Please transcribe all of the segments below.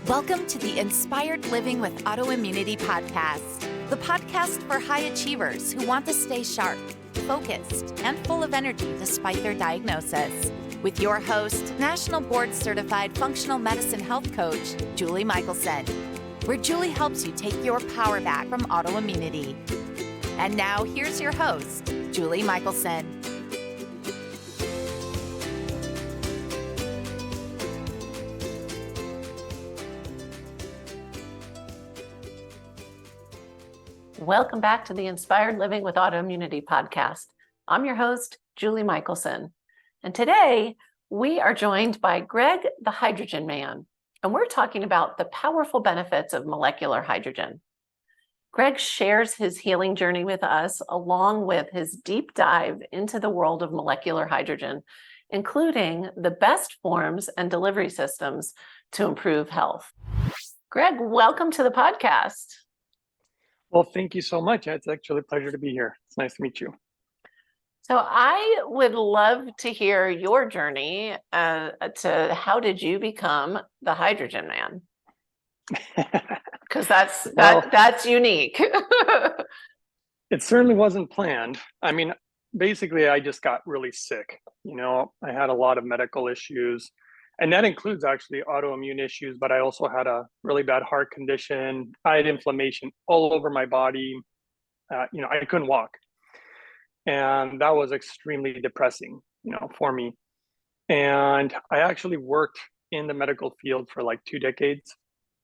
Welcome to the Inspired Living with Autoimmunity podcast, the podcast for high achievers who want to stay sharp, focused, and full of energy despite their diagnosis. With your host, National Board Certified Functional Medicine Health Coach, Julie Michelson, where Julie helps you take your power back from autoimmunity. And now here's your host, Julie Michelson. Welcome back to the Inspired Living with Autoimmunity podcast. I'm your host, Julie Michelson. And today we are joined by Greg, the Hydrogen Man, and we're talking about the powerful benefits of molecular hydrogen. Greg shares his healing journey with us, along with his deep dive into the world of molecular hydrogen, including the best forms and delivery systems to improve health. Greg, welcome to the podcast. Well, thank you so much. It's actually a pleasure to be here. It's nice to meet you. So I would love to hear your journey to how did you become the Hydrogen Man? Because that's unique. It certainly wasn't planned. I mean, basically, I just got really sick. I had a lot of medical issues, and that includes actually autoimmune issues, but I also had a really bad heart condition. I had inflammation all over my body. I couldn't walk. And that was extremely depressing, for me. And I actually worked in the medical field for like 2 decades.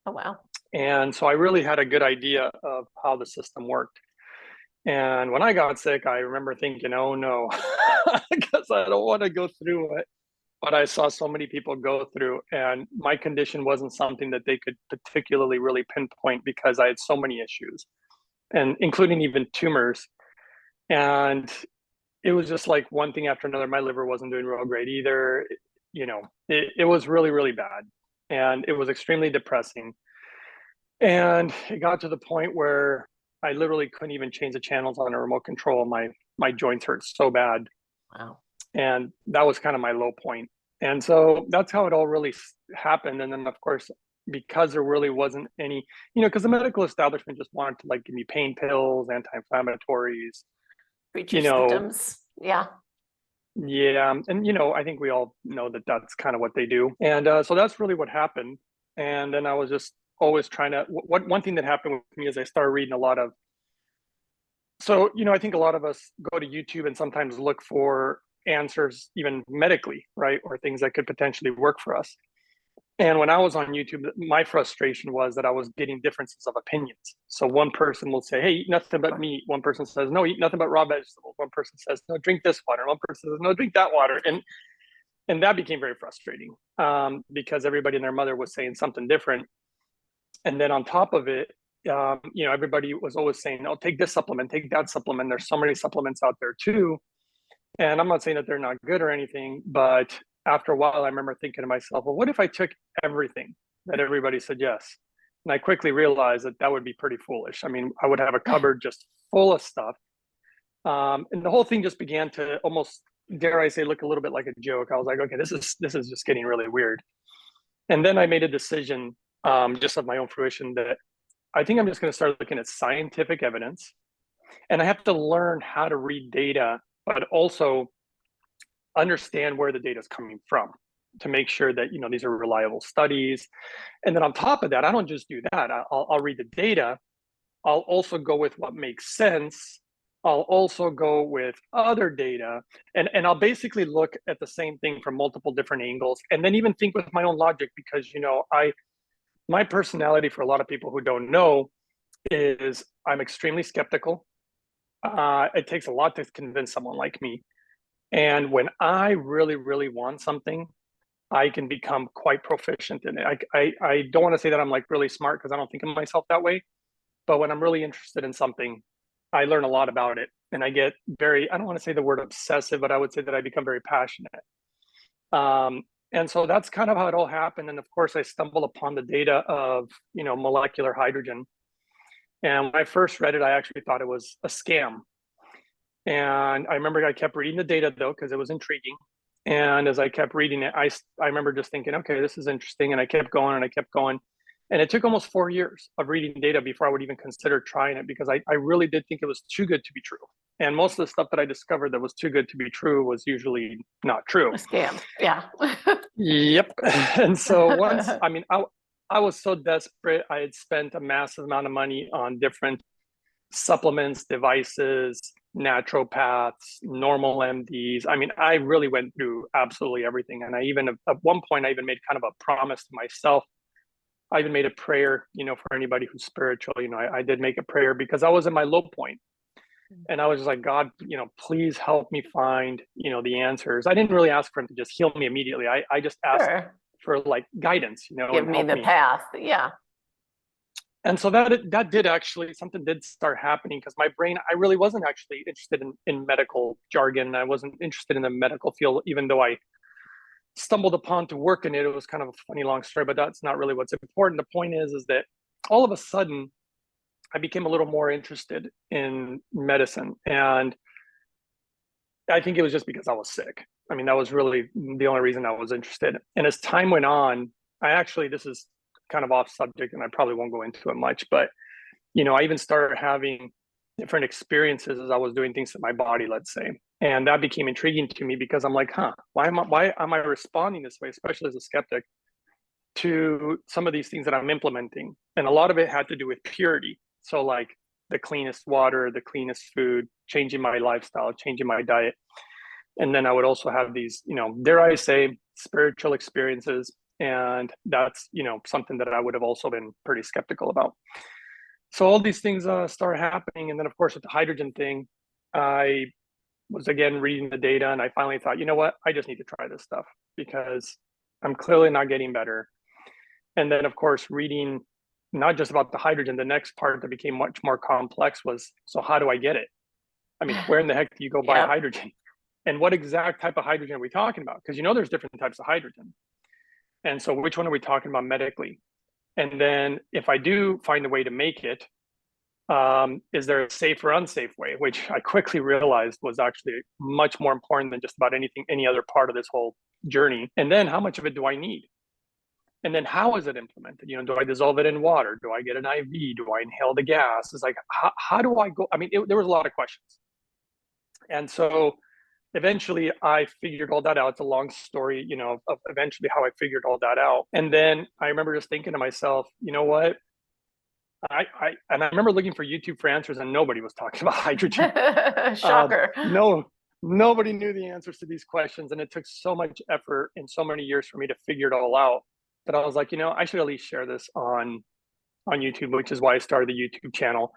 Oh, wow. And so I really had a good idea of how the system worked. And when I got sick, I remember thinking, oh no, because I don't want to go through it. But I saw so many people go through, and my condition wasn't something that they could particularly really pinpoint because I had so many issues, and including even tumors. And it was just like one thing after another. My liver wasn't doing real great either. It was really, really bad. And it was extremely depressing. And it got to the point where I literally couldn't even change the channels on a remote control. My joints hurt so bad. Wow. And that was kind of my low point. And so that's how it all really happened. And then, of course, because there really wasn't any, because the medical establishment just wanted to give me pain pills, anti-inflammatories. Treat your symptoms. Yeah. Yeah. And, I think we all know that that's kind of what they do. And so that's really what happened. And then I was just always trying to, one thing that happened with me is I started reading a lot of, I think a lot of us go to YouTube and sometimes look for answers, even medically, right? Or things that could potentially work for us. And when I was on YouTube, my frustration was that I was getting differences of opinions. So one person will say, hey, eat nothing but meat. One person says, no, eat nothing but raw vegetables. One person says, no, drink this water. One person says, no, drink that water. And that became very frustrating because everybody and their mother was saying something different. And then on top of it, everybody was always saying, oh, take this supplement, take that supplement. There's so many supplements out there too. And I'm not saying that they're not good or anything, but after a while, I remember thinking to myself, well, what if I took everything that everybody said yes? And I quickly realized that would be pretty foolish. I mean, I would have a cupboard just full of stuff. And the whole thing just began to almost, dare I say, look a little bit like a joke. I was like, okay, this is just getting really weird. And then I made a decision just of my own fruition that I think I'm just going to start looking at scientific evidence. And I have to learn how to read data, but also understand where the data is coming from to make sure that these are reliable studies. And then on top of that, I don't just do that. I'll read the data. I'll also go with what makes sense. I'll also go with other data, and I'll basically look at the same thing from multiple different angles, and then even think with my own logic, because my personality, for a lot of people who don't know, is I'm extremely skeptical. It takes a lot to convince someone like me. And when I really, really want something, I can become quite proficient in it. I don't want to say that I'm really smart, because I don't think of myself that way. But when I'm really interested in something, I learn a lot about it. And I get I don't want to say the word obsessive, but I would say that I become very passionate. And so that's kind of how it all happened. And of course, I stumbled upon the data of, molecular hydrogen. And when I first read it, I actually thought it was a scam. And I remember I kept reading the data, though, because it was intriguing. And as I kept reading it, I remember just thinking, okay, this is interesting. And I kept going and I kept going. And it took almost 4 years of reading data before I would even consider trying it, because I really did think it was too good to be true. And most of the stuff that I discovered that was too good to be true was usually not true. A scam. Yeah. Yep. And so I was so desperate. I had spent a massive amount of money on different supplements, devices, naturopaths, normal MDs. I mean, I really went through absolutely everything. And I even, at one point, I even made kind of a promise to myself. I even made a prayer, for anybody who's spiritual, I did make a prayer because I was in my low point. And I was just like, God, please help me find, the answers. I didn't really ask for him to just heal me immediately. I just asked for like guidance, Give me the path. Yeah. And so that did actually, something did start happening, because my brain, I really wasn't actually interested in medical jargon. I wasn't interested in the medical field, even though I stumbled upon to work in it. It was kind of a funny long story, but that's not really what's important. The point is that all of a sudden I became a little more interested in medicine. And I think it was just because I was sick. I mean, that was really the only reason I was interested. And as time went on, this is kind of off subject and I probably won't go into it much, but I even started having different experiences as I was doing things to my body, let's say. And that became intriguing to me, because I'm like, why am I responding this way, especially as a skeptic, to some of these things that I'm implementing? And a lot of it had to do with purity. So like the cleanest water, the cleanest food, changing my lifestyle, changing my diet. And then I would also have these, dare I say, spiritual experiences. And that's, something that I would have also been pretty skeptical about. So all these things start happening. And then, of course, with the hydrogen thing, I was again reading the data, and I finally thought, you know what, I just need to try this stuff because I'm clearly not getting better. And then, of course, reading not just about the hydrogen, the next part that became much more complex was, so how do I get it? I mean, where in the heck do you go buy hydrogen? And what exact type of hydrogen are we talking about? Because there's different types of hydrogen. And so which one are we talking about medically? And then if I do find a way to make it, is there a safe or unsafe way? Which I quickly realized was actually much more important than just about any other part of this whole journey. And then how much of it do I need? And then how is it implemented? Do I dissolve it in water? Do I get an IV? Do I inhale the gas? It's like, how do I go? I mean, there was a lot of questions. And so eventually I figured all that out. It's a long story, of eventually how I figured all that out. And then I remember just thinking to myself, you know what? I remember looking for YouTube for answers, and nobody was talking about hydrogen. Shocker. Nobody knew the answers to these questions. And it took so much effort and so many years for me to figure it all out that I was like, I should at least share this on YouTube, which is why I started the YouTube channel.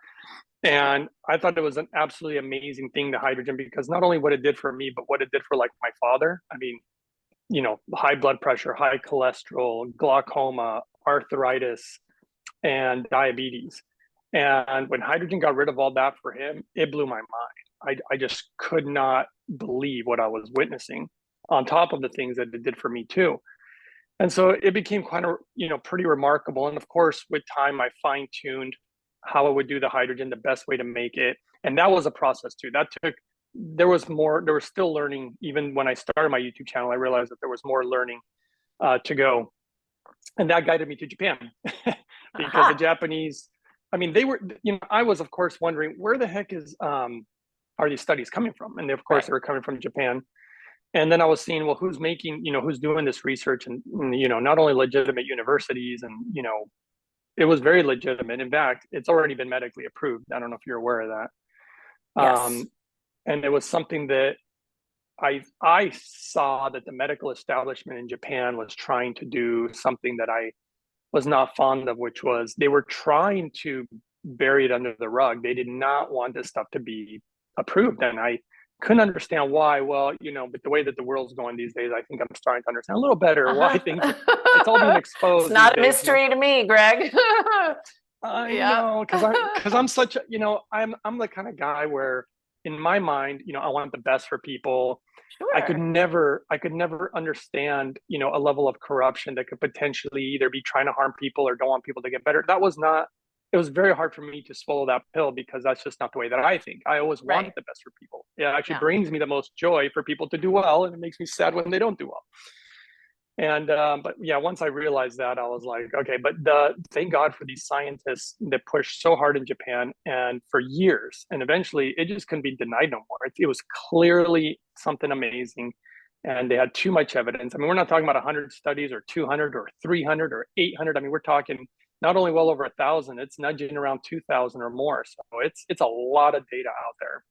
And I thought it was an absolutely amazing thing, the hydrogen, because not only what it did for me, but what it did for like my father. I mean, high blood pressure, high cholesterol, glaucoma, arthritis, and diabetes. And when hydrogen got rid of all that for him, it blew my mind. I just could not believe what I was witnessing, on top of the things that it did for me too. And so it became quite pretty remarkable. And of course, with time, I fine-tuned how I would do the hydrogen, the best way to make it. And that was a process too. There was still learning. Even when I started my YouTube channel, I realized that there was more learning to go. And that guided me to Japan because the Japanese, I mean, they were, I was of course wondering where the heck are these studies coming from? And of course they were coming from Japan. And then I was seeing, well, who's making, who's doing this research, and not only legitimate universities, and it was very legitimate. In fact, it's already been medically approved. I don't know if you're aware of that. Yes. And it was something that I saw that the medical establishment in Japan was trying to do something that I was not fond of, which was they were trying to bury it under the rug. They did not want this stuff to be approved. And I couldn't understand why. Well, but the way that the world's going these days, I think I'm starting to understand a little better why things, it's all being exposed. It's not a mystery to me, Greg. I know, because I'm such I'm the kind of guy where in my mind, I want the best for people. Sure. I could never understand, a level of corruption that could potentially either be trying to harm people or don't want people to get better. It was very hard for me to swallow that pill, because that's just not the way that I think. I always wanted the best for people. It actually brings me the most joy for people to do well, and it makes me sad when they don't do well. And but yeah, once I realized that, I was like, okay, but thank God for these scientists that pushed so hard in Japan and for years, and eventually it just couldn't be denied no more. It was clearly something amazing, and they had too much evidence. I mean, we're not talking about 100 studies or 200 or 300 or 800. I mean, we're talking not only well over 1,000, it's nudging around 2,000 or more. So it's a lot of data out there.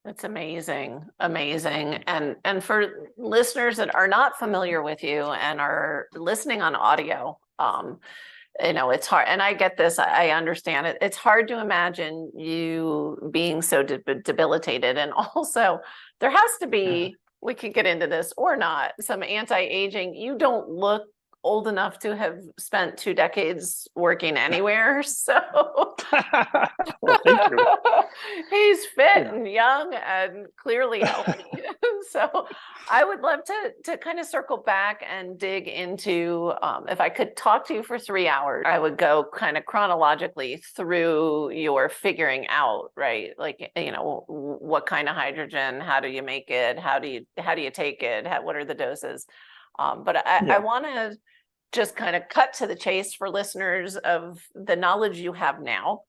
It's amazing, amazing. And for listeners that are not familiar with you and are listening on audio, it's hard. And I get this, I understand it. It's hard to imagine you being so debilitated. And also there has to be, we could get into this or not, some anti-aging. You don't look old enough to have spent 2 decades working anywhere. So well, thank you. He's fit and young and clearly healthy. So I would love to kind of circle back and dig into, if I could talk to you for 3 hours, I would go kind of chronologically through your figuring out, right? Like, what kind of hydrogen, how do you make it? How do you take it? What are the doses? But I want to just kind of cut to the chase for listeners of the knowledge you have now.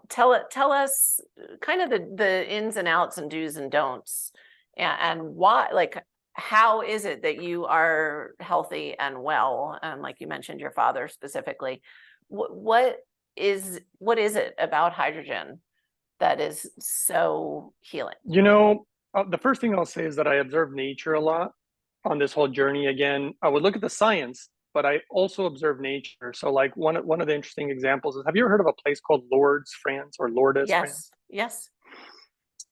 Tell us kind of the ins and outs and do's and don'ts, and why, like, how is it that you are healthy and well? And like you mentioned, your father specifically, what is it about hydrogen that is so healing? The first thing I'll say is that I observe nature a lot on this whole journey. Again, I would look at the science, but I also observe nature. So like one of the interesting examples is, have you ever heard of a place called Lourdes, France, or Lourdes, France? Yes.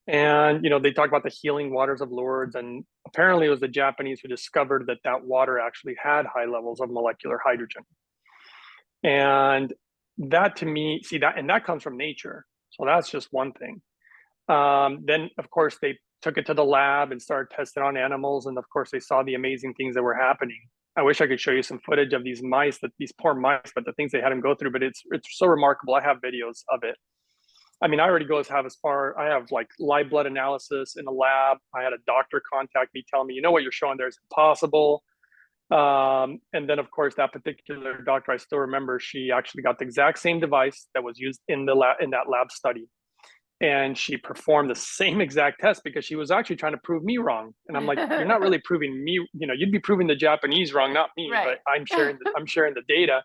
And, they talk about the healing waters of Lourdes. And apparently it was the Japanese who discovered that water actually had high levels of molecular hydrogen. And that, to me, that comes from nature. So that's just one thing. Then, of course, they took it to the lab and started testing on animals. And of course, they saw the amazing things that were happening. I wish I could show you some footage of these poor mice, but the things they had them go through, but it's so remarkable. I have videos of it. I mean, I already I have like live blood analysis in the lab. I had a doctor contact me, telling me, what you're showing there is impossible. And then of course, that particular doctor, I still remember, she actually got the exact same device that was used in that lab study. And she performed the same exact test because she was actually trying to prove me wrong. And I'm like, you're not really proving me, you'd be proving the Japanese wrong, not me, right. But I'm sharing the data.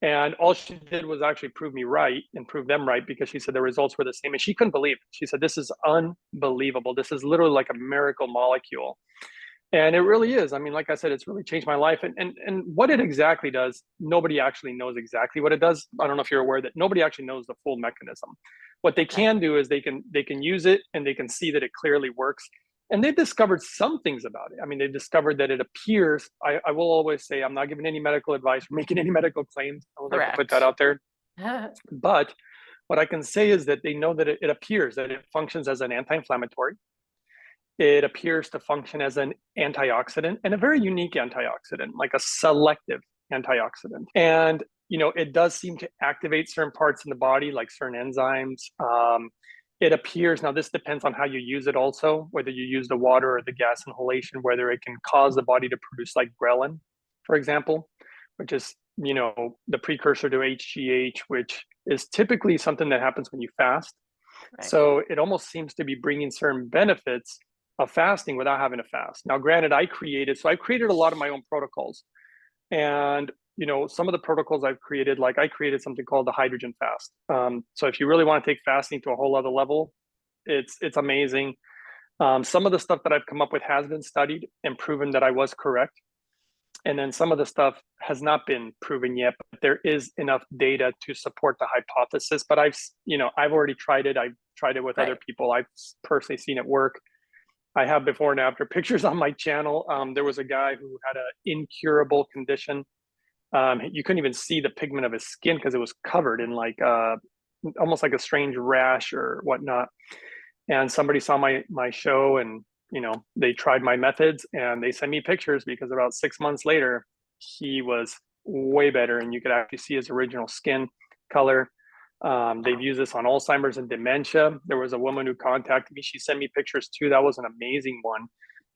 And all she did was actually prove me right and prove them right, because she said the results were the same. And she couldn't believe it. She said, this is unbelievable. This is literally like a miracle molecule. And it really is. I mean, like I said, it's really changed my life. And what it exactly does, nobody actually knows exactly what it does. I don't know if you're aware that nobody actually knows the full mechanism. What they can do is they can use it, and they can see that it clearly works. And they've discovered some things about it. I mean, they've discovered that it appears, I will always say, I'm not giving any medical advice or making any medical claims. I will never put that out there. But what I can say is that they know that it appears that it functions as an anti-inflammatory. It appears to function as an antioxidant, and a very unique antioxidant, like a selective antioxidant. And, it does seem to activate certain parts in the body, like certain enzymes. It appears, now this depends on how you use it also, whether you use the water or the gas inhalation, whether it can cause the body to produce like ghrelin, for example, which is, the precursor to HGH, which is typically something that happens when you fast. Right. So it almost seems to be bringing certain benefits of fasting without having to fast. Now, granted, I created a lot of my own protocols. And, some of the protocols I've created, like I created something called the hydrogen fast. So if you really want to take fasting to a whole other level, it's amazing. Some of the stuff that I've come up with has been studied and proven that I was correct. And then some of the stuff has not been proven yet, but there is enough data to support the hypothesis. But I've already tried it. I've tried it with other people. I've personally seen it work. I have before and after pictures on my channel. There was a guy who had an incurable condition. You couldn't even see the pigment of his skin because it was covered in like almost like a strange rash or whatnot. And somebody saw my show, and they tried my methods, and they sent me pictures, because about 6 months later, he was way better, and you could actually see his original skin color. They've used this on Alzheimer's and dementia. There was a woman who contacted me. She sent me pictures too. That was an amazing one,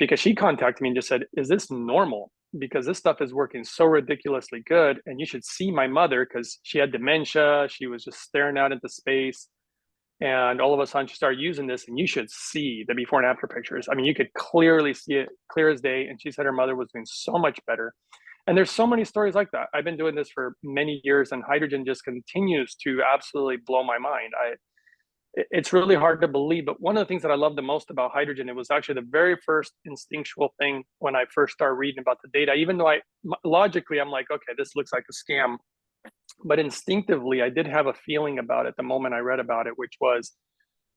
because she contacted me and just said, is this normal? Because this stuff is working so ridiculously good. And you should see my mother, because she had dementia. She was just staring out into space. And all of a sudden she started using this, and you should see the before and after pictures. I mean, you could clearly see it, clear as day. And she said her mother was doing so much better. And there's so many stories like that. I've been doing this for many years, and hydrogen just continues to absolutely blow my mind. It's really hard to believe, but one of the things that I love the most about hydrogen, it was actually the very first instinctual thing when I first started reading about the data, even though logically, I'm like, okay, this looks like a scam. But instinctively, I did have a feeling about it the moment I read about it, which was,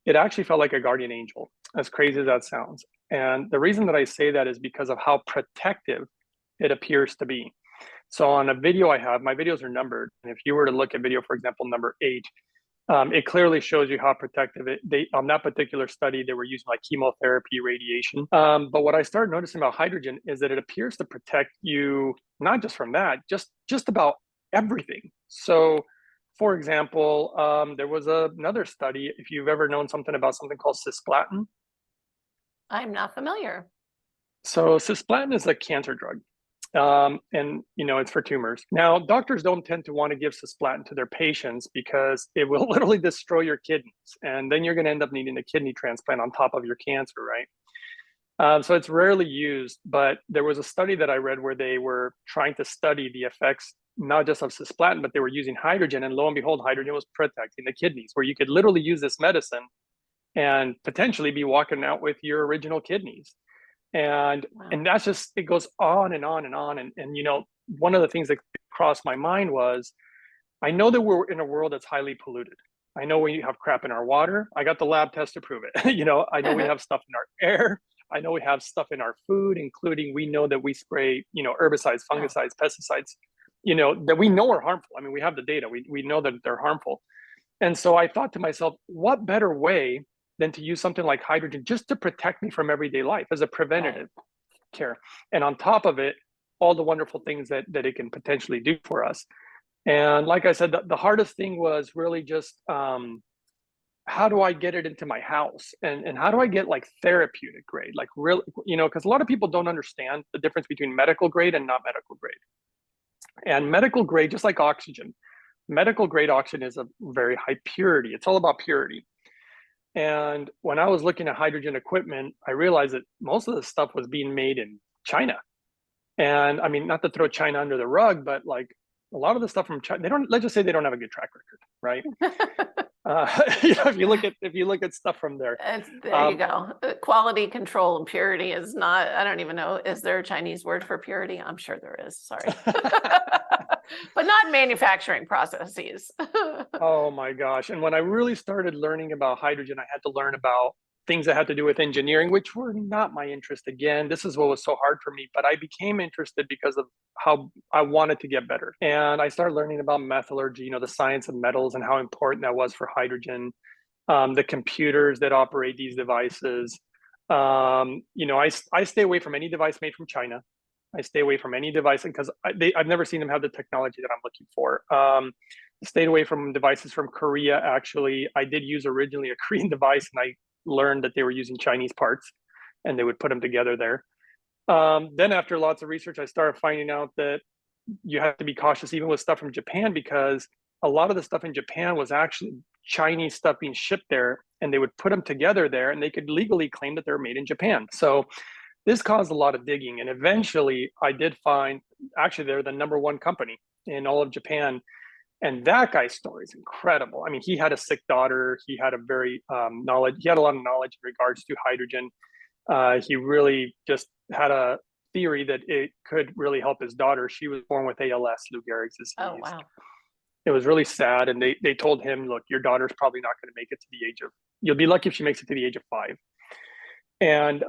it actually felt like a guardian angel, as crazy as that sounds. And the reason that I say that is because of how protective it appears to be. So on a video I have, my videos are numbered. And if you were to look at video, for example, number 8, it clearly shows you how protective on that particular study, they were using like chemotherapy, radiation. But what I started noticing about hydrogen is that it appears to protect you, not just from that, just about everything. So for example, there was another study, if you've ever known something about something called cisplatin. I'm not familiar. So cisplatin is a cancer drug. And it's for tumors. Now, doctors don't tend to want to give cisplatin to their patients because it will literally destroy your kidneys, and then you're going to end up needing a kidney transplant on top of your cancer, right? So it's rarely used, but there was a study that I read where they were trying to study the effects not just of cisplatin, but they were using hydrogen, and lo and behold, hydrogen was protecting the kidneys, where you could literally use this medicine and potentially be walking out with your original kidneys. And Wow. and that's just, it goes on and on and on. And one of the things that crossed my mind was, I know that we're in a world that's highly polluted. I know we have crap in our water. I got the lab test to prove it. I know we have stuff in our air. I know we have stuff in our food, including, we know that we spray, herbicides, fungicides, pesticides, that we know are harmful. I mean, we have the data. We know that they're harmful. And so I thought to myself, what better way than to use something like hydrogen just to protect me from everyday life as a preventative care. And on top of it, all the wonderful things that it can potentially do for us. And like I said, the hardest thing was really just, how do I get it into my house? And how do I get like therapeutic grade? Like really, because a lot of people don't understand the difference between medical grade and not medical grade. And medical grade, just like oxygen, medical grade oxygen is a very high purity. It's all about purity. And when I was looking at hydrogen equipment, I realized that most of the stuff was being made in China. And I mean, not to throw China under the rug, but like a lot of the stuff from China, let's just say they don't have a good track record, right? If you look at stuff from there. There you go. Quality control and purity is not, I don't even know, is there a Chinese word for purity? I'm sure there is, sorry. But not manufacturing processes. Oh my gosh. And when I really started learning about hydrogen, I had to learn about things that had to do with engineering, which were not my interest. Again, this is what was so hard for me, but I became interested because of how I wanted to get better. And I started learning about metallurgy, the science of metals and how important that was for hydrogen, the computers that operate these devices. I stay away from any device made from China. I stay away from any device because I've never seen them have the technology that I'm looking for. Stayed away from devices from Korea. Actually, I did use originally a Korean device, and I learned that they were using Chinese parts, and they would put them together there. Then after lots of research, I started finding out that you have to be cautious even with stuff from Japan, because a lot of the stuff in Japan was actually Chinese stuff being shipped there, and they would put them together there, and they could legally claim that they're made in Japan. So this caused a lot of digging, and eventually I did find, actually they're the #1 company in all of Japan. And that guy's story is incredible. I mean, he had a sick daughter. He had a very he had a lot of knowledge in regards to hydrogen. He really just had a theory that it could really help his daughter. She was born with ALS, Lou Gehrig's disease. Oh, wow. It was really sad. And they told him, look, your daughter's probably not going to make it to the age of, you'll be lucky if she makes it to the age of 5. And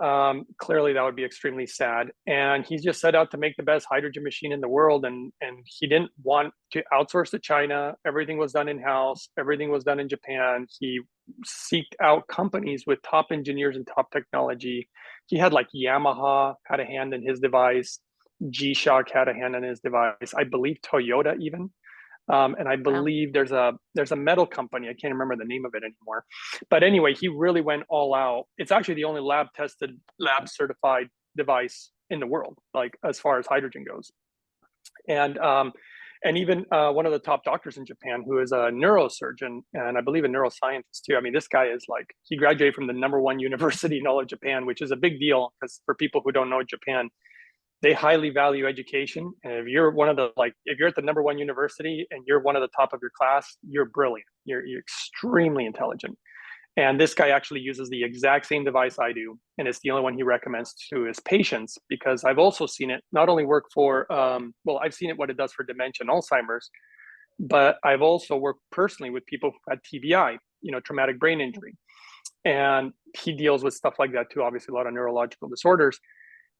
clearly that would be extremely sad. And he just set out to make the best hydrogen machine in the world. And he didn't want to outsource to China. Everything was done in-house. Everything was done in Japan. He seeked out companies with top engineers and top technology. He had like Yamaha had a hand in his device. G-Shock had a hand in his device. I believe Toyota even. And I believe there's a metal company. I can't remember the name of it anymore. But anyway, he really went all out. It's actually the only lab tested, lab certified device in the world, like as far as hydrogen goes. And even one of the top doctors in Japan, who is a neurosurgeon and I believe a neuroscientist too. I mean, this guy is like, he graduated from the #1 university in all of Japan, which is a big deal because for people who don't know Japan, they highly value education. And if you're one of the, like, if you're at the #1 university and you're one of the top of your class, you're brilliant. You're extremely intelligent. And this guy actually uses the exact same device I do. And it's the only one he recommends to his patients, because I've also seen it not only work for, well, I've seen it, what it does for dementia and Alzheimer's, but I've also worked personally with people who had TBI, traumatic brain injury. And he deals with stuff like that too, obviously a lot of neurological disorders.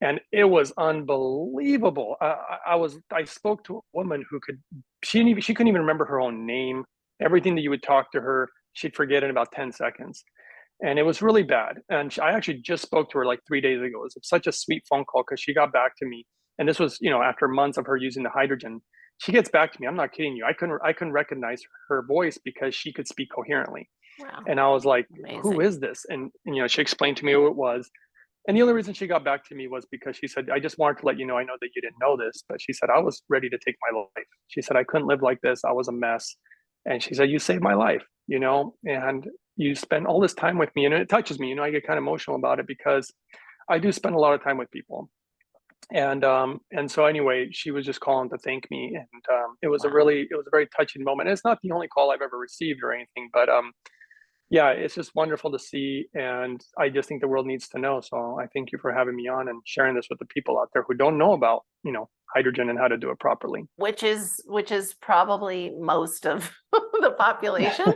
And it was unbelievable. I spoke to a woman who she couldn't even remember her own name. Everything that you would talk to her, she'd forget in about 10 seconds. And it was really bad. And I actually just spoke to her like 3 days ago. It was such a sweet phone call because she got back to me. And this was, after months of her using the hydrogen. She gets back to me. I'm not kidding you. I couldn't recognize her voice because she could speak coherently. Wow. And I was like, Amazing. Who is this? And she explained to me who it was. And the only reason she got back to me was because she said, I just wanted to let you know, I know that you didn't know this, but she said, I was ready to take my life. She said, I couldn't live like this. I was a mess. And she said, you saved my life, and you spend all this time with me. And it touches me, I get kind of emotional about it because I do spend a lot of time with people. And so anyway, she was just calling to thank me. And it was a very touching moment. And it's not the only call I've ever received or anything, but yeah, it's just wonderful to see. And I just think the world needs to know. So I thank you for having me on and sharing this with the people out there who don't know about, hydrogen and how to do it properly. Which is probably most of the population.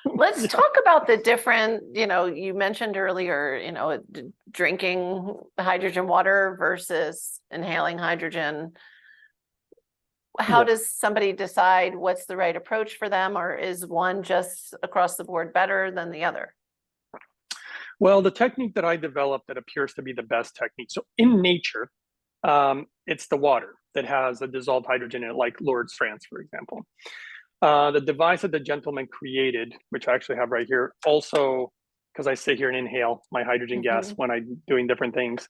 Let's talk about the different, you mentioned earlier, drinking hydrogen water versus inhaling hydrogen. How does somebody decide what's the right approach for them, or is one just across the board better than the other? Well, the technique that I developed that appears to be the best technique. So in nature, it's the water that has a dissolved hydrogen in it, like Lourdes, France, for example. The device that the gentleman created, which I actually have right here, also, because I sit here and inhale my hydrogen gas when I'm doing different things.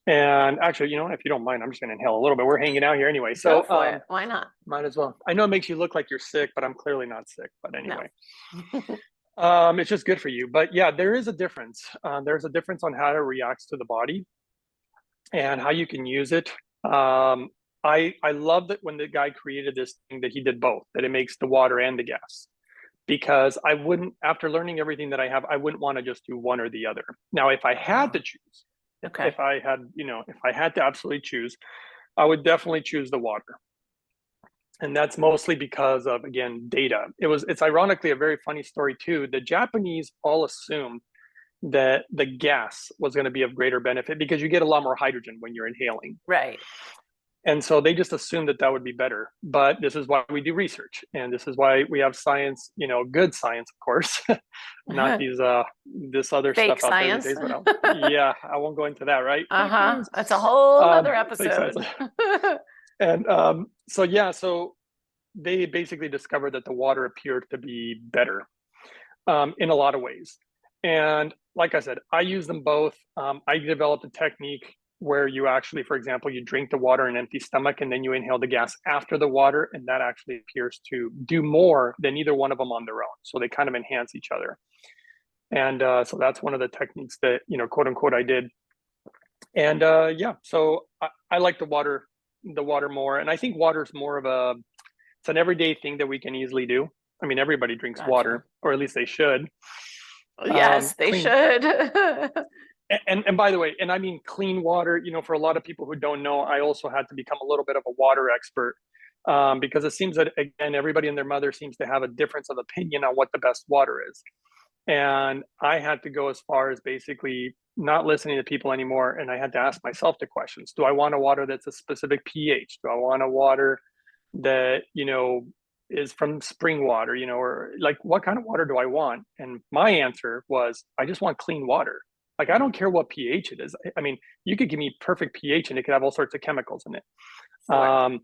And actually, if you don't mind, I'm just going to inhale a little bit. We're hanging out here anyway. So go for it. Why not? Might as well. I know it makes you look like you're sick, but I'm clearly not sick. But anyway, no. It's just good for you. But yeah, there is a difference. There's a difference on how it reacts to the body and how you can use it. I love that when the guy created this thing that he did both, that it makes the water and the gas. Because I wouldn't, after learning everything that I have, I wouldn't want to just do one or the other. Now, if I had to choose, if I had to absolutely choose, I would definitely choose the water. And that's mostly because of, again, data. It's ironically a very funny story too. The Japanese all assumed that the gas was going to be of greater benefit because you get a lot more hydrogen when you're inhaling. Right. And so they just assumed that would be better. But this is why we do research. And this is why we have science, good science, of course, not this other fake stuff science. out there these days. Yeah, I won't go into that, right? That's a whole other episode. And so they basically discovered that the water appeared to be better in a lot of ways. And like I said, I use them both. I developed a technique where you actually, for example, you drink the water on an empty stomach and then you inhale the gas after the water. And that actually appears to do more than either one of them on their own. So they kind of enhance each other. And so that's one of the techniques that, quote unquote, I did. And so I like the water more. And I think water is more of it's an everyday thing that we can easily do. I mean, everybody drinks water, or at least they should. Yes, they should. And by the way, and I mean clean water, for a lot of people who don't know, I also had to become a little bit of a water expert because it seems that, again, everybody and their mother seems to have a difference of opinion on what the best water is. And I had to go as far as basically not listening to people anymore. And I had to ask myself the questions. Do I want a water that's a specific pH? Do I want a water that, is from spring water, or like what kind of water do I want? And my answer was, I just want clean water. Like, I don't care what pH it is. I mean, you could give me perfect pH and it could have all sorts of chemicals in it. Sure.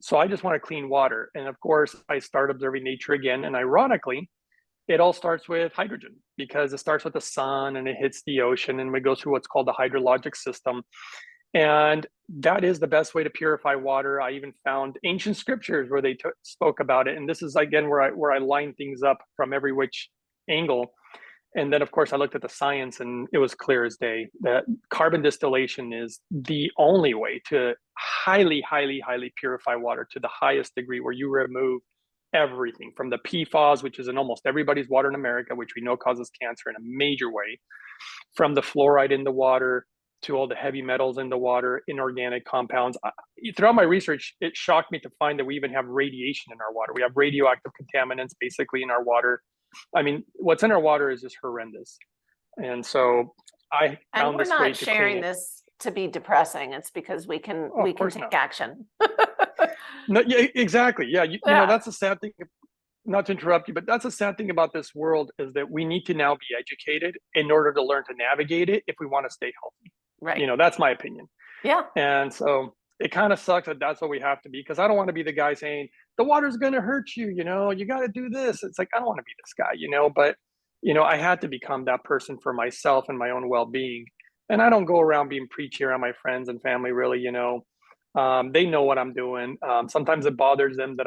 So I just want clean water. And of course, I start observing nature again. And ironically, it all starts with hydrogen because it starts with the sun and it hits the ocean and we go through what's called the hydrologic system. And that is the best way to purify water. I even found ancient scriptures where they spoke about it. And this is again where I line things up from every which angle. And then of course I looked at the science, and it was clear as day that carbon distillation is the only way to highly, highly, highly purify water to the highest degree, where you remove everything from the PFAS, which is in almost everybody's water in America, which we know causes cancer in a major way, from the fluoride in the water to all the heavy metals in the water, inorganic compounds. Throughout my research, it shocked me to find that we even have radiation in our water. We have radioactive contaminants basically in our water. I mean, what's in our water is just horrendous. And so I found this way to clean it. And we're not sharing this to be depressing. It's because we can take action. No, yeah, exactly. Yeah, you know, that's a sad thing. Not to interrupt you, but that's a sad thing about this world, is that we need to now be educated in order to learn to navigate it if we want to stay healthy. Right. You know, that's my opinion. Yeah. And so it kind of sucks that that's what we have to be, because I don't want to be the guy saying the water's going to hurt you, you know, you got to do this. It's like, I don't want to be this guy, you know, but, you know, I had to become that person for myself and my own well-being. And I don't go around being preachy around my friends and family, really, you know. They know what I'm doing. Sometimes it bothers them that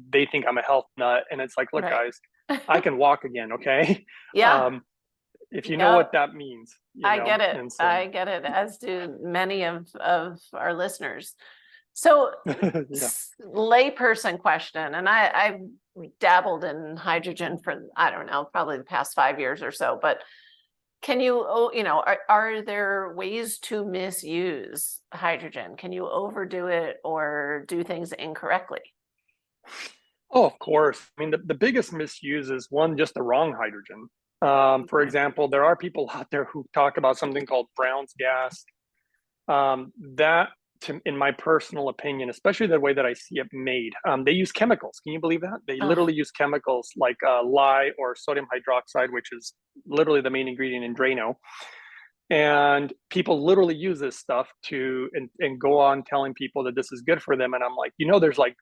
they think I'm a health nut. And it's like, look, guys, I can walk again. Okay. Yeah. If you know what that means. I get it. So, I get it, as do many of our listeners. So layperson question, and I've dabbled in hydrogen for, I don't know, probably the past 5 years or so, but can you, you know, are there ways to misuse hydrogen? Can you overdo it or do things incorrectly? Oh, of course. I mean, the biggest misuse is one, just the wrong hydrogen. For example, there are people out there who talk about something called Brown's gas. In my personal opinion, especially the way that I see it made, they use chemicals. Can you believe that? They literally use chemicals like lye or sodium hydroxide, which is literally the main ingredient in Drano. And people literally use this stuff and go on telling people that this is good for them. And I'm like, you know, there's like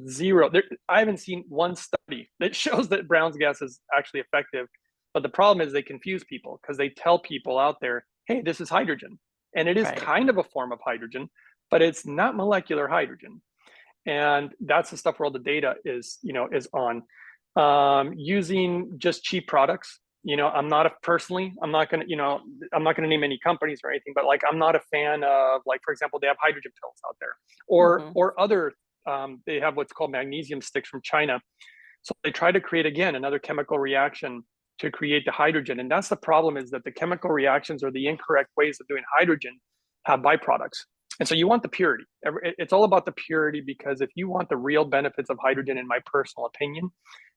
zero. I haven't seen one study that shows that Brown's gas is actually effective. But the problem is they confuse people, because they tell people out there, hey, this is hydrogen. And it is kind of a form of hydrogen, but it's not molecular hydrogen. And that's the stuff where all the data is on. Using just cheap products. You know, I'm not going to name any companies or anything, but like, I'm not a fan of, like, for example, they have hydrogen pills out there, or other, they have what's called magnesium sticks from China. So they try to create, again, another chemical reaction to create the hydrogen. And that's the problem, is that the chemical reactions or the incorrect ways of doing hydrogen have byproducts. And so you want the purity. It's all about the purity, because if you want the real benefits of hydrogen, in my personal opinion,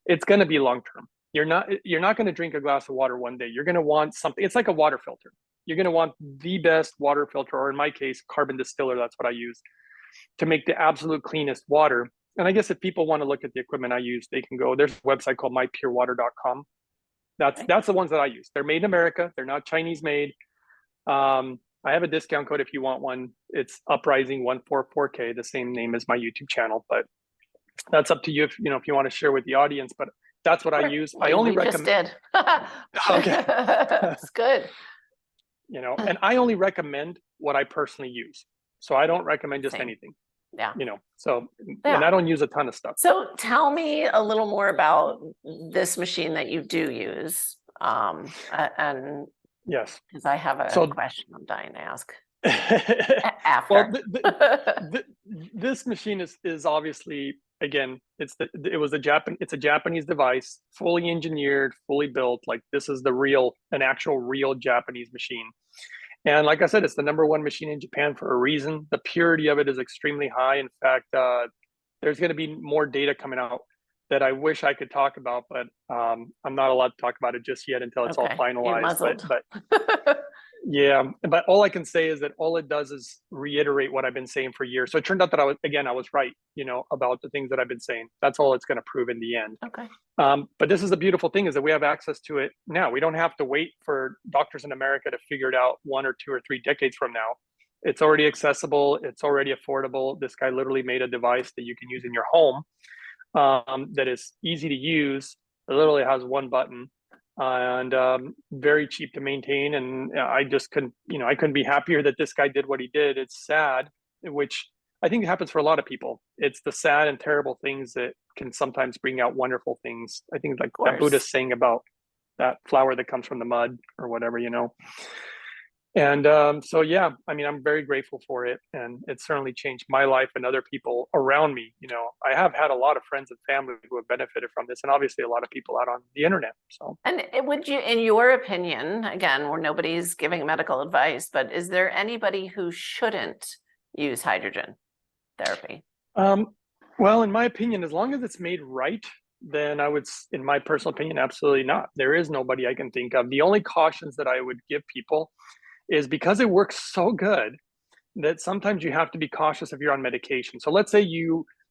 it's going to be long-term. You're not going to drink a glass of water one day. You're going to want something. It's like a water filter. You're going to want the best water filter, or in my case, carbon distiller. That's what I use to make the absolute cleanest water. And I guess if people want to look at the equipment I use, they can go, there's a website called mypurewater.com. That's the ones that I use. They're made in America. They're not Chinese made. I have a discount code if you want one. It's Uprising144K, the same name as my YouTube channel. But that's up to you if you want to share with the audience. But that's what I use. I only recommend. Okay, that's good. You know, and I only recommend what I personally use. So I don't recommend just anything. Yeah. You know, so and I don't use a ton of stuff. So tell me a little more about this machine that you do use. And yes, because I have a question I'm dying to ask after. Well, this machine is obviously, again, it's a Japanese device, fully engineered, fully built. Like, this is an actual real Japanese machine. And like I said, it's the #1 machine in Japan for a reason. The purity of it is extremely high. In fact, there's going to be more data coming out that I wish I could talk about, but I'm not allowed to talk about it just yet until it's all finalized. But yeah, but all I can say is that all it does is reiterate what I've been saying for years. So it turned out that I was right, about the things that I've been saying. That's all it's going to prove in the end. Okay. But this is the beautiful thing, is that we have access to it now. We don't have to wait for doctors in America to figure it out 1 or 2 or 3 decades from now. It's already accessible. It's already affordable. This guy literally made a device that you can use in your home, that is easy to use. It literally has one button. and very cheap to maintain. And I just couldn't, I couldn't be happier that this guy did what he did. It's sad, which I think happens for a lot of people. It's the sad and terrible things that can sometimes bring out wonderful things. I think like that Buddhist saying about that flower that comes from the mud or whatever, And so, yeah, I mean, I'm very grateful for it. And it certainly changed my life and other people around me. I have had a lot of friends and family who have benefited from this, and obviously a lot of people out on the internet. So, and would you, in your opinion, again, where nobody's giving medical advice, but is there anybody who shouldn't use hydrogen therapy? Well, in my opinion, as long as it's made right, then I would, in my personal opinion, absolutely not. There is nobody I can think of. The only cautions that I would give people is because it works so good that sometimes you have to be cautious if you're on medication. So let's say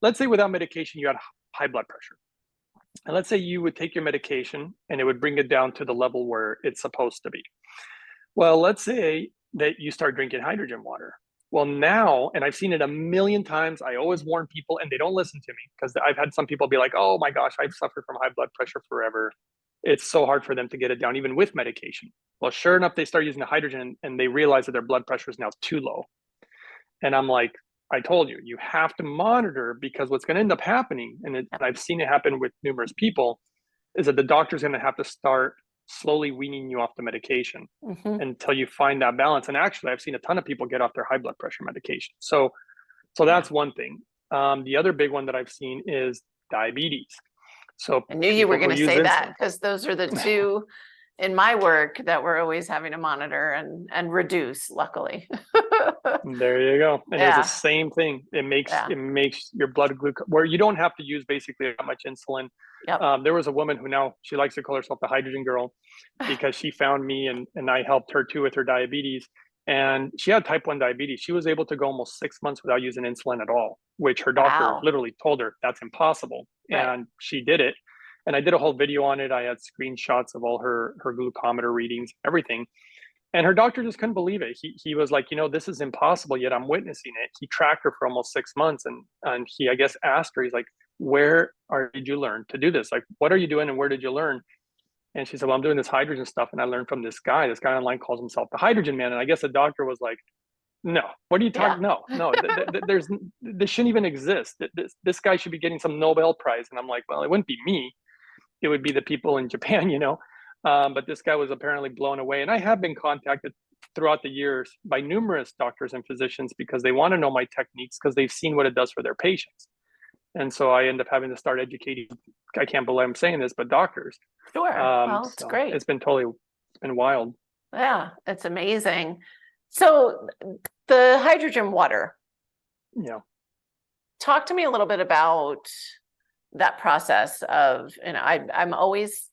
without medication, you had high blood pressure. And let's say you would take your medication and it would bring it down to the level where it's supposed to be. Well, let's say that you start drinking hydrogen water. Well, now, and I've seen it a million times, I always warn people and they don't listen to me, because I've had some people be like, oh my gosh, I've suffered from high blood pressure forever. It's so hard for them to get it down, even with medication. Well, sure enough, they start using the hydrogen and they realize that their blood pressure is now too low. And I'm like, I told you, you have to monitor, because what's going to end up happening, and I've seen it happen with numerous people, is that the doctor's going to have to start slowly weaning you off the medication until you find that balance. And actually, I've seen a ton of people get off their high blood pressure medication. So that's one thing. The other big one that I've seen is diabetes. So I knew you were going to say that, because those are the two in my work that we're always having to monitor and reduce, luckily. There you go. And it's the same thing. It makes your blood glucose, where you don't have to use basically that much insulin. Yep. There was a woman who now she likes to call herself the hydrogen girl, because she found me and I helped her too with her diabetes. And she had type 1 diabetes. She was able to go almost 6 months without using insulin at all, which her doctor literally told her that's impossible. Right. And she did it. And I did a whole video on it. I had screenshots of all her glucometer readings, everything. And her doctor just couldn't believe it. He was like, this is impossible, yet I'm witnessing it. He tracked her for almost 6 months. And he, I guess, asked her, he's like, did you learn to do this? Like, what are you doing and where did you learn? And she said, well, I'm doing this hydrogen stuff and I learned from this guy. This guy online calls himself the hydrogen man. And I guess the doctor was like, no, what are you talking? No, this shouldn't even exist. This guy should be getting some Nobel Prize. And I'm like, well, it wouldn't be me. It would be the people in Japan, but this guy was apparently blown away. And I have been contacted throughout the years by numerous doctors and physicians, because they want to know my techniques, because they've seen what it does for their patients. And so I end up having to start educating, I can't believe I'm saying this, but doctors. Sure. Well, it's great. It's been wild. Yeah, it's amazing. So the hydrogen water. Yeah. Talk to me a little bit about that process of, I'm always,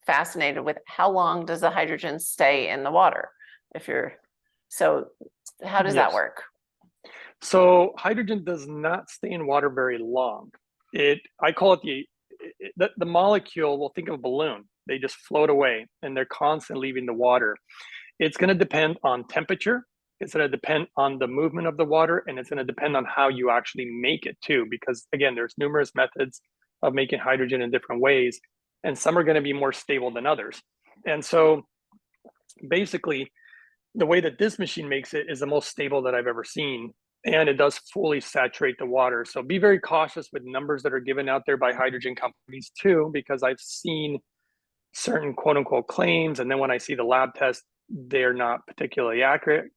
fascinated with how long does the hydrogen stay in the water? So how does that work? So hydrogen does not stay in water very long. I call it the molecule, well, think of a balloon. They just float away and they're constantly leaving the water. It's going to depend on temperature. It's going to depend on the movement of the water, and it's going to depend on how you actually make it too, because again, there's numerous methods of making hydrogen in different ways, and some are going to be more stable than others. And so basically, the way that this machine makes it is the most stable that I've ever seen, and it does fully saturate the water. So be very cautious with numbers that are given out there by hydrogen companies too, because I've seen certain quote unquote claims, and then when I see the lab test, they're not particularly accurate,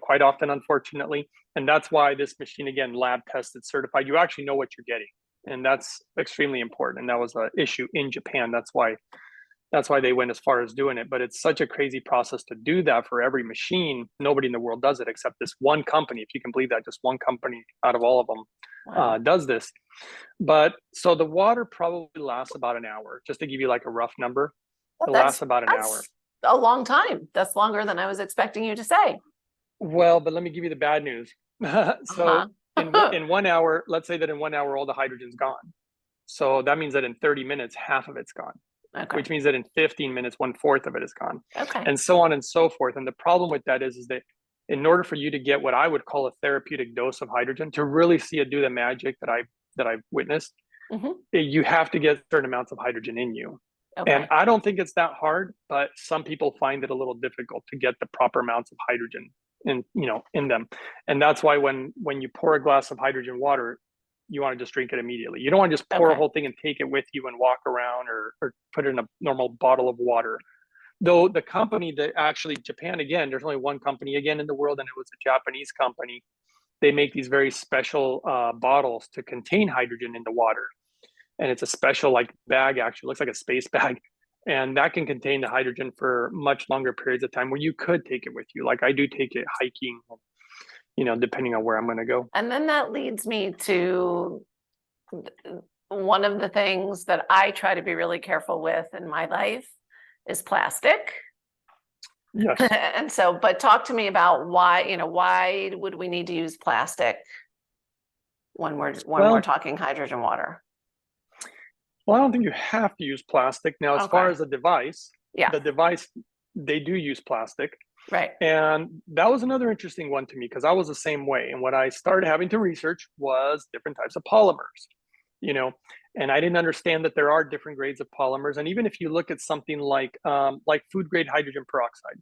quite often, unfortunately. And that's why this machine, again, lab tested, certified, you actually know what you're getting. And that's extremely important. And that was an issue in Japan. That's why they went as far as doing it. But it's such a crazy process to do that for every machine. Nobody in the world does it except this one company. If you can believe that, just one company out of all of them does this. But so the water probably lasts about an hour, just to give you like a rough number. It lasts about an hour. A long time. That's longer than I was expecting you to say. Well, but let me give you the bad news. In 1 hour, let's say that in 1 hour, all the hydrogen's gone. So that means that in 30 minutes, half of it's gone, which means that in 15 minutes, 1/4 of it is gone, and so on and so forth. And the problem with that is that in order for you to get what I would call a therapeutic dose of hydrogen, to really see it do the magic that I've witnessed, you have to get certain amounts of hydrogen in you. Okay. And I don't think it's that hard, but some people find it a little difficult to get the proper amounts of hydrogen in them. And that's why when you pour a glass of hydrogen water, you want to just drink it immediately. You don't want to just pour a whole thing and take it with you and walk around or put it in a normal bottle of water. Though the company that actually, Japan, again, there's only one company again in the world, and it was a Japanese company. They make these very special bottles to contain hydrogen in the water. And it's a special like bag, actually looks like a space bag. And that can contain the hydrogen for much longer periods of time where you could take it with you. Like I do take it hiking, depending on where I'm going to go. And then that leads me to one of the things that I try to be really careful with in my life is plastic. Yes. And so, but talk to me about why would we need to use plastic when we're talking hydrogen water? Well, I don't think you have to use plastic. Now, as far as the device, they do use plastic. Right. And that was another interesting one to me because I was the same way. And what I started having to research was different types of polymers, and I didn't understand that there are different grades of polymers. And even if you look at something like food grade hydrogen peroxide,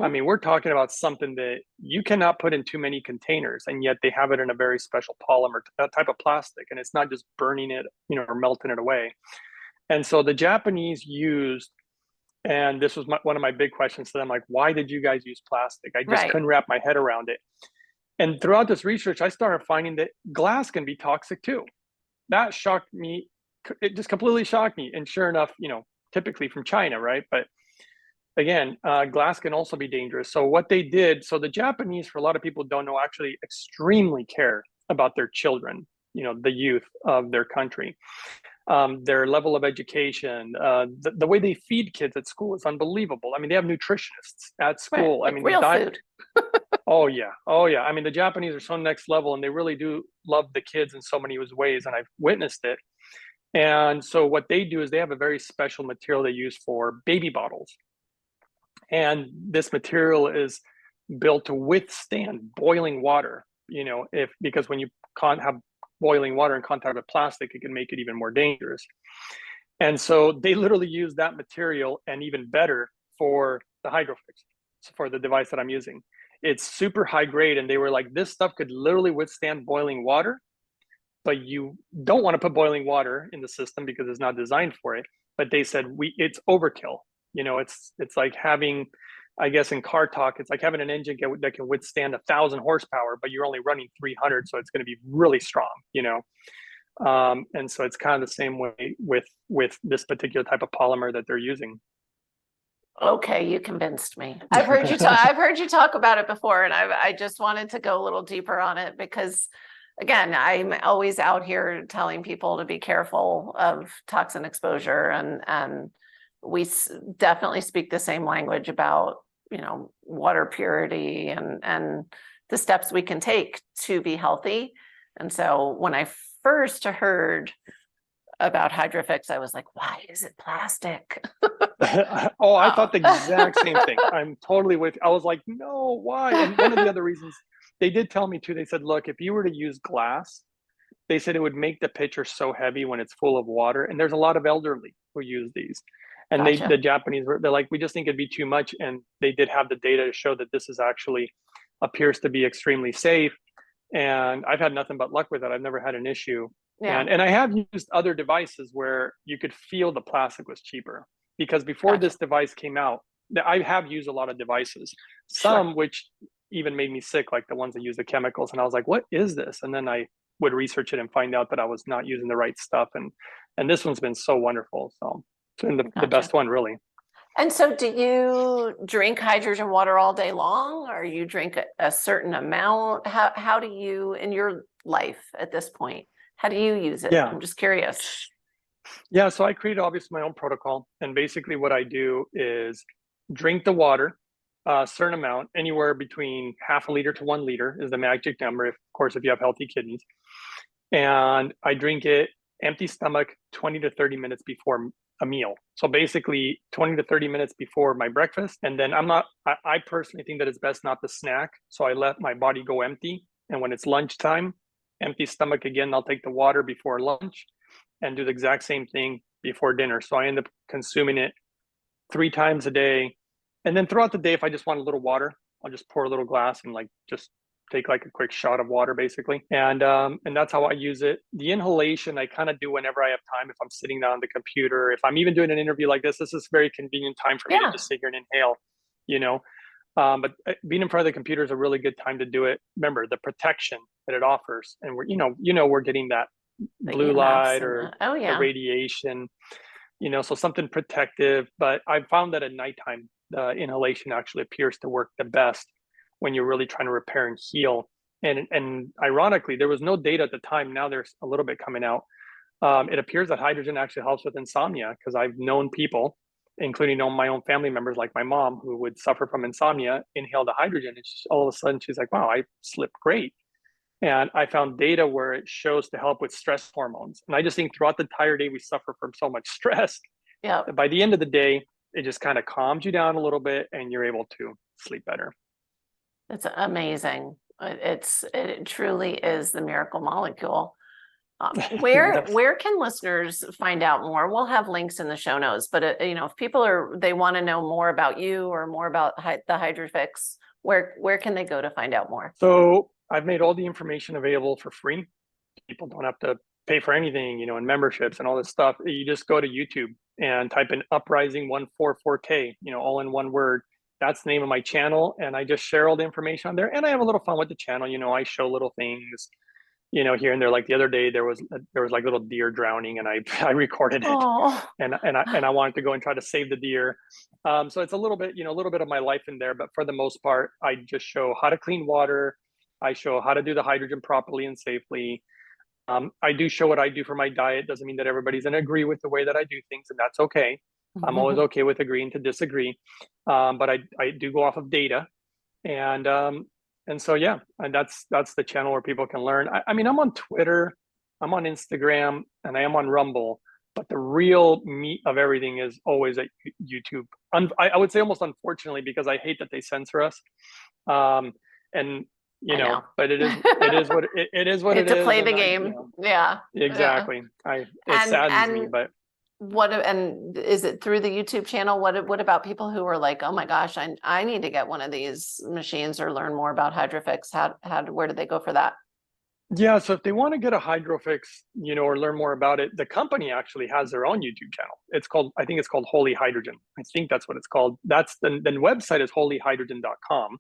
I mean, we're talking about something that you cannot put in too many containers, and yet they have it in a very special polymer type of plastic, and it's not just burning it, or melting it away. And so the Japanese used, and this was one of my big questions to them, like, why did you guys use plastic? I just couldn't wrap my head around it. And throughout this research, I started finding that glass can be toxic too. That shocked me. It just completely shocked me. And sure enough, typically from China, right? But again, glass can also be dangerous. So what they did, so the Japanese, for a lot of people don't know, actually extremely care about their children, the youth of their country. Their level of education, the way they feed kids at school is unbelievable. I mean, they have nutritionists at school. Right, like real food. Oh yeah. I mean, the Japanese are so next level, and they really do love the kids in so many ways, and I've witnessed it. And so what they do is they have a very special material they use for baby bottles. And this material is built to withstand boiling water, because when you can't have boiling water in contact with plastic, it can make it even more dangerous. And so they literally use that material, and even better, for the HydroFix, for the device that I'm using. It's super high grade, and they were like, this stuff could literally withstand boiling water, but you don't want to put boiling water in the system because it's not designed for it. But they said it's overkill. It's like having, I guess in car talk, it's like having an engine that can withstand 1,000 horsepower, but you're only running 300, so it's going to be really strong, and so it's kind of the same way with this particular type of polymer that they're using. Okay, you convinced me. I've heard you talk. I've heard you talk about it before, and I just wanted to go a little deeper on it because, again, I'm always out here telling people to be careful of toxin exposure, and we definitely speak the same language about, water purity and the steps we can take to be healthy. And so when I first heard about HydroFix, I was like, why is it plastic? I thought the exact same thing. I'm totally with you. I was like, no, why? And one of the other reasons, they did tell me too, they said, look, if you were to use glass, they said it would make the pitcher so heavy when it's full of water. And there's a lot of elderly who use these. And the Japanese they're like, we just think it'd be too much. And they did have the data to show that this is actually appears to be extremely safe. And I've had nothing but luck with it. I've never had an issue. Yeah. And I have used other devices where you could feel the plastic was cheaper, because before this device came out, I have used a lot of devices, some which even made me sick, like the ones that use the chemicals. And I was like, what is this? And then I would research it and find out that I was not using the right stuff. And this one's been so wonderful. So it's been the best one, really. And so do you drink hydrogen water all day long, or you drink a certain amount? How do you, in your life at this point, how do you use it? Yeah. I'm just curious. Yeah, so I created obviously my own protocol. And basically what I do is drink the water, a certain amount, anywhere between half a liter to 1 liter is the magic number, of course, if you have healthy kidneys. And I drink it empty stomach 20 to 30 minutes before a meal. So basically 20 to 30 minutes before my breakfast. And then I personally think that it's best not to snack. So I let my body go empty. And when it's lunchtime, empty stomach again, I'll take the water before lunch and do the exact same thing before dinner. So I end up consuming it 3 times a day. And then throughout the day, if I just want a little water, I'll just pour a little glass and like just take like a quick shot of water basically. And that's how I use it. The inhalation I kind of do whenever I have time. If I'm sitting down on the computer, if I'm even doing an interview like this is a very convenient time for me to just sit here and inhale, you know. But being in front of the computer is a really good time to do it. Remember the protection that it offers, and we're we're getting that blue light or the radiation, so something protective. But I've found that at nighttime, the inhalation actually appears to work the best when you're really trying to repair and heal. And ironically, there was no data at the time. Now there's a little bit coming out. It appears that hydrogen actually helps with insomnia, because I've known people, including my own family members, like my mom, who would suffer from insomnia, inhale the hydrogen, and all of a sudden she's like, wow, I sleep great. And I found data where it shows to help with stress hormones. And I just think throughout the entire day, we suffer from so much stress. Yeah. By the end of the day, it just kind of calms you down a little bit and you're able to sleep better. It's amazing. It truly is the miracle molecule. Where can listeners find out more? We'll have links in the show notes, but if people they want to know more about you or more about the HydroFix, where can they go to find out more? So I've made all the information available for free. People don't have to pay for anything, and memberships and all this stuff. You just go to YouTube and type in Uprising 144K, all in one word. That's the name of my channel, and I just share all the information on there. And I have a little fun with the channel. I show little things, here and there. Like the other day, there was like little deer drowning, and I recorded it. Oh. and I wanted to go and try to save the deer. So it's a little bit, a little bit of my life in there. But for the most part, I just show how to clean water. I show how to do the hydrogen properly and safely. I do show what I do for my diet. Doesn't mean that everybody's going to agree with the way that I do things, and that's okay. I'm always okay with agreeing to disagree. But I do go off of data. And so, yeah, and that's the channel where people can learn. I mean, I'm on Twitter, I'm on Instagram, and I am on Rumble, but the real meat of everything is always at YouTube. I would say almost unfortunately, because I hate that they censor us. And but it is what it is. What it is. To play the game. Yeah. Exactly. It saddens me, but. And is it through the YouTube channel? What about people who are like, oh my gosh, I need to get one of these machines or learn more about HydroFix? Where do they go for that? Yeah, so if they want to get a HydroFix, or learn more about it, the company actually has their own YouTube channel. I think it's called Holy Hydrogen. I think that's what it's called. That's the website is holyhydrogen.com.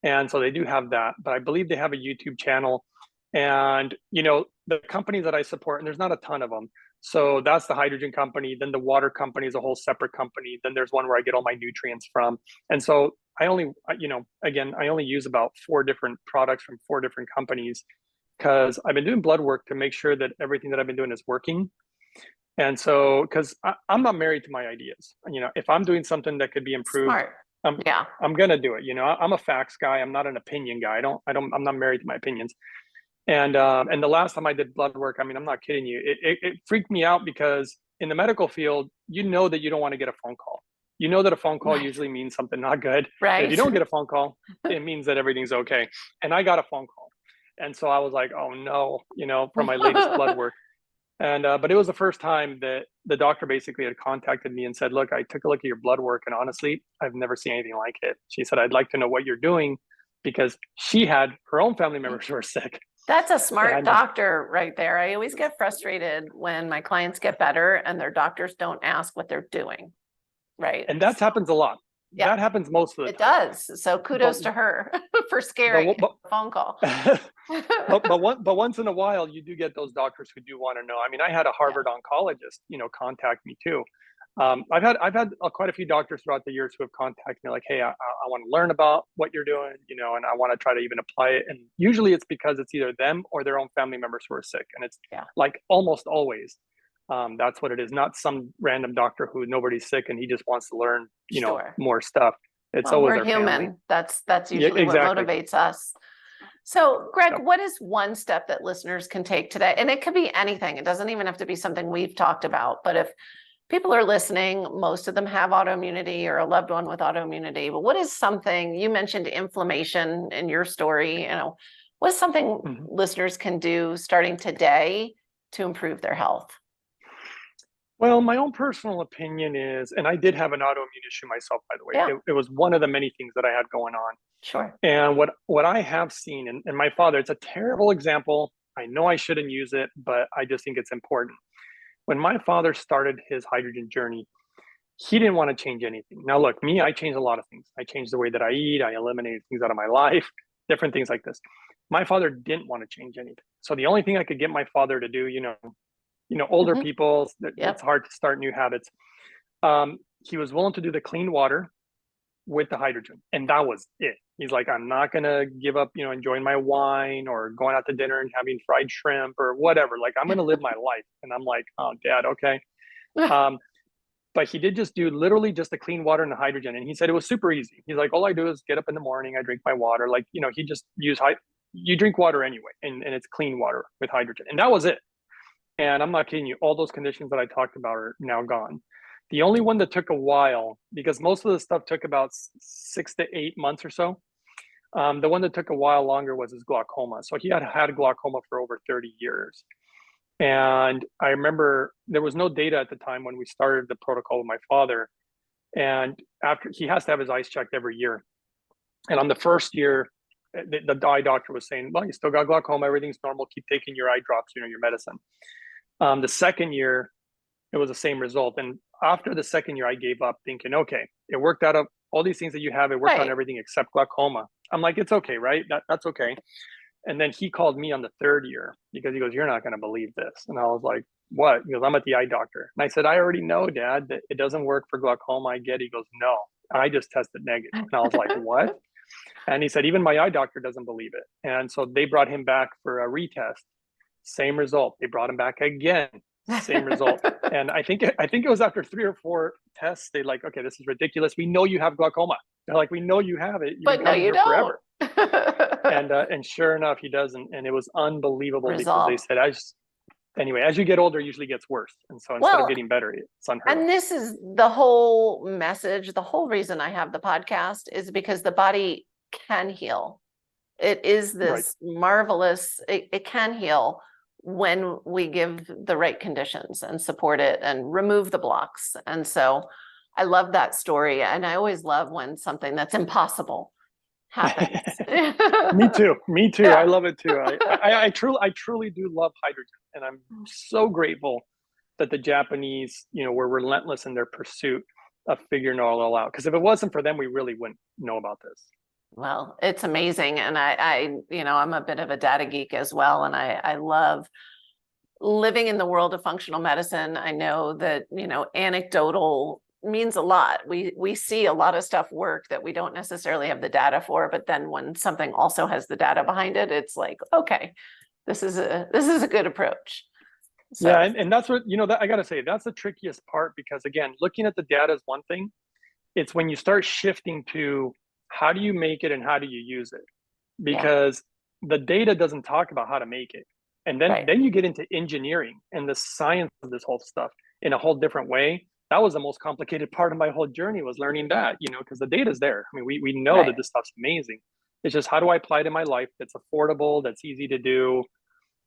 And so they do have that, but I believe they have a YouTube channel. And, the companies that I support, and there's not a ton of them. So that's the hydrogen company. Then the water company is a whole separate company. Then there's one where I get all my nutrients from. And so I only use about 4 different products from 4 different companies, because I've been doing blood work to make sure that everything that I've been doing is working. And so, because I'm not married to my ideas, if I'm doing something that could be improved, Smart. I'm going to do it. I'm a facts guy. I'm not an opinion guy. I'm not married to my opinions. And the last time I did blood work, I mean, I'm not kidding you. It freaked me out, because in the medical field, that you don't want to get a phone call. That a phone call usually means something not good. Right. If you don't get a phone call, it means that everything's okay. And I got a phone call. And so I was like, oh no, from my latest blood work. And, but it was the first time that the doctor basically had contacted me and said, look, I took a look at your blood work, and honestly, I've never seen anything like it. She said, I'd like to know what you're doing, because she had her own family members who were sick. That's a smart doctor right there. I always get frustrated when my clients get better and their doctors don't ask what they're doing. Right. And that happens a lot. Yeah. That happens most of the time. It does. So kudos to her for scaring a phone call. but once in a while, you do get those doctors who do want to know. I mean, I had a Harvard oncologist, contact me too. I've had quite a few doctors throughout the years who have contacted me like, hey, I want to learn about what you're doing, and I want to try to even apply it. And usually it's because it's either them or their own family members who are sick. And it's like almost always, that's what it is. Not some random doctor who nobody's sick and he just wants to learn, more stuff. It's always we're human. Family. That's usually what motivates us. So, Greg, what is one step that listeners can take today? And it could be anything. It doesn't even have to be something we've talked about. But if people are listening, most of them have autoimmunity or a loved one with autoimmunity. But what is something, you mentioned inflammation in your story, what is something listeners can do starting today to improve their health? Well, my own personal opinion is, and I did have an autoimmune issue myself, by the way. Yeah, It was one of the many things that I had going on. sure. And what I have seen, and my father, it's a terrible example. I know I shouldn't use it, but I just think it's important. When my father started his hydrogen journey, he didn't want to change anything. Now, look, me, I changed a lot of things. I changed the way that I eat. I eliminated things out of my life, different things like this. My father didn't want to change anything. So the only thing I could get my father to do, older Hmm. people, it's Yep. hard to start new habits. He was willing to do the clean water with the hydrogen, and that was it. He's like, I'm not gonna give up, enjoying my wine or going out to dinner and having fried shrimp or whatever. Like, I'm gonna live my life. And I'm like, oh, Dad, okay. Um, but he did just do literally just the clean water and the hydrogen, and he said it was super easy. He's like, all I do is get up in the morning, I drink my water. Like, he just used you drink water anyway, and it's clean water with hydrogen, and that was it. And I'm not kidding you, all those conditions that I talked about are now gone. The only one that took a while, because most of the stuff took about 6 to 8 months or so. The one that took a while longer was his glaucoma. So he had glaucoma for over 30 years. And I remember there was no data at the time when we started the protocol with my father. And after, he has to have his eyes checked every year. And on the first year, the eye doctor was saying, well, you still got glaucoma, everything's normal, keep taking your eye drops, your medicine. The second year, it was the same result. And after the second year, I gave up thinking, okay, it worked out of all these things that you have, it worked on Right. everything except glaucoma. I'm like, it's okay, right? That's okay. And then he called me on the third year because he goes, you're not going to believe this. And I was like, what? He goes, I'm at the eye doctor. And I said, I already know, Dad, that it doesn't work for glaucoma. I get it. He goes, no, I just tested negative. And I was like, what? And he said, even my eye doctor doesn't believe it. And so they brought him back for a retest. Same result. They brought him back again. Same result. And I think it was after 3 or 4 tests, they like, okay, this is ridiculous. We know you have glaucoma. They're like, we know you have it. You've But been no, coming you here don't. forever. And sure enough, he doesn't. And it was unbelievable because they Resolve. said, anyway, as you get older, it usually gets worse. And so instead of Well, getting better, it's unheard of. and this is the whole message. The whole reason I have the podcast is because the body can heal. It is Right. this marvelous, it can heal when we give the right conditions and support it and remove the blocks. And so I love that story. And I always love when something that's impossible happens. Me too. Me too. Yeah. I love it too. I truly do love hydrogen, and I'm so grateful that the Japanese, were relentless in their pursuit of figuring it all out. Because if it wasn't for them, we really wouldn't know about this. Well, it's amazing. And I'm a bit of a data geek as well. And I love living in the world of functional medicine. I know that, anecdotal means a lot. We see a lot of stuff work that we don't necessarily have the data for, but then when something also has the data behind it, it's like, okay, this is a good approach. So. Yeah, and that's what, that I got to say, that's the trickiest part, because again, looking at the data is one thing. It's when you start shifting to how do you make it and how do you use it? Because the data doesn't talk about how to make it. And then you get into engineering and the science of this whole stuff in a whole different way. That was the most complicated part of my whole journey, was learning that, because the data is there. I mean, we know that this stuff's amazing. It's just, how do I apply it in my life that's affordable, that's easy to do,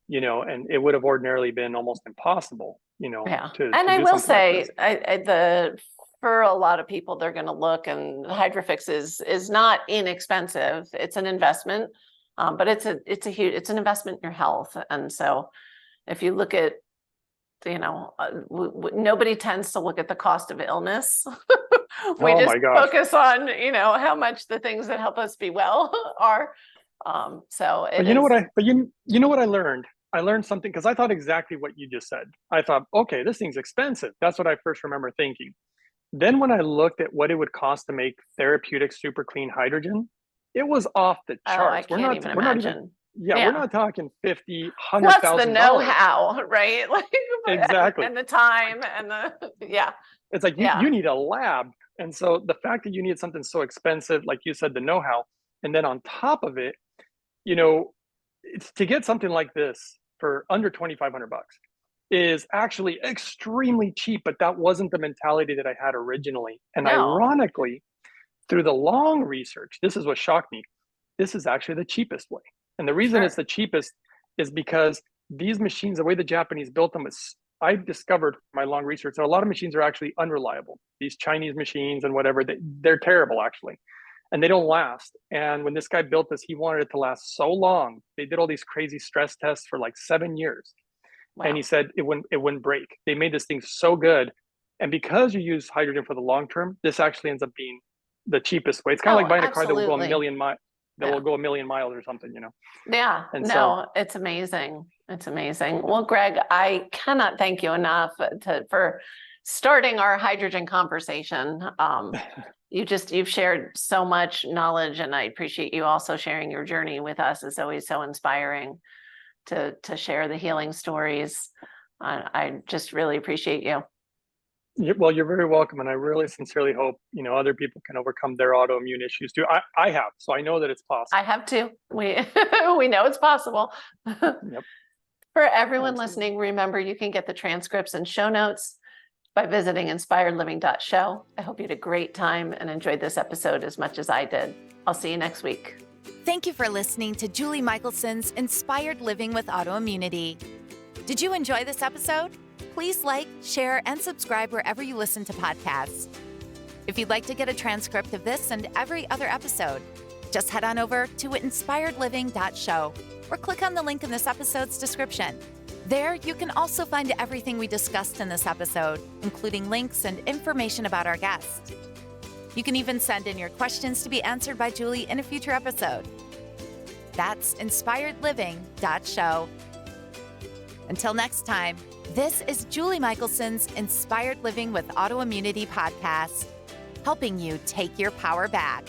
and it would have ordinarily been almost impossible, to I do will something like say, for a lot of people, they're going to look, and Hydrofix is not inexpensive. It's an investment, but it's an investment in your health. And so if you look at, nobody tends to look at the cost of illness. We just focus on, how much the things that help us be well are. So but you know what I learned? I learned something, because I thought exactly what you just said. I thought, okay, this thing's expensive. That's what I first remember thinking. Then when I looked at what it would cost to make therapeutic super clean hydrogen, it was off the charts. I can't even imagine. We're not talking 50, $100,000. Plus the know-how, right? Like, exactly. And the time and It's like you need a lab. And so the fact that you need something so expensive, like you said, the know-how, and then on top of it, it's to get something like this for under $2,500 is actually extremely cheap, but that wasn't the mentality that I had originally. And ironically, through the long research, this is what shocked me. This is actually the cheapest way. And the reason it's the cheapest is because these machines, the way the Japanese built them, is I discovered from my long research that a lot of machines are actually unreliable. These Chinese machines and whatever, they're terrible actually, and they don't last. And when this guy built this, he wanted it to last so long. They did all these crazy stress tests for like 7 years. Wow. And he said it wouldn't break. They made this thing so good. And because you use hydrogen for the long term, this actually ends up being the cheapest way. It's kind of like buying a car that will go a million miles. Will go a million miles or something, Yeah, and so it's amazing. It's amazing. Well, Greg, I cannot thank you enough for starting our hydrogen conversation. You've shared so much knowledge, and I appreciate you also sharing your journey with us. It's always so inspiring to share the healing stories. I just really appreciate you. Well, you're very welcome. And I really sincerely hope, other people can overcome their autoimmune issues too. I have, so I know that it's possible. I have too. We know it's possible. Yep. For everyone listening, remember you can get the transcripts and show notes by visiting inspiredliving.show. I hope you had a great time and enjoyed this episode as much as I did. I'll see you next week. Thank you for listening to Julie Michelson's Inspired Living with Autoimmunity. Did you enjoy this episode? Please like, share, and subscribe wherever you listen to podcasts. If you'd like to get a transcript of this and every other episode, just head on over to inspiredliving.show or click on the link in this episode's description. There, you can also find everything we discussed in this episode, including links and information about our guest. You can even send in your questions to be answered by Julie in a future episode. That's inspiredliving.show. Until next time, this is Julie Michelson's Inspired Living with Autoimmunity podcast, helping you take your power back.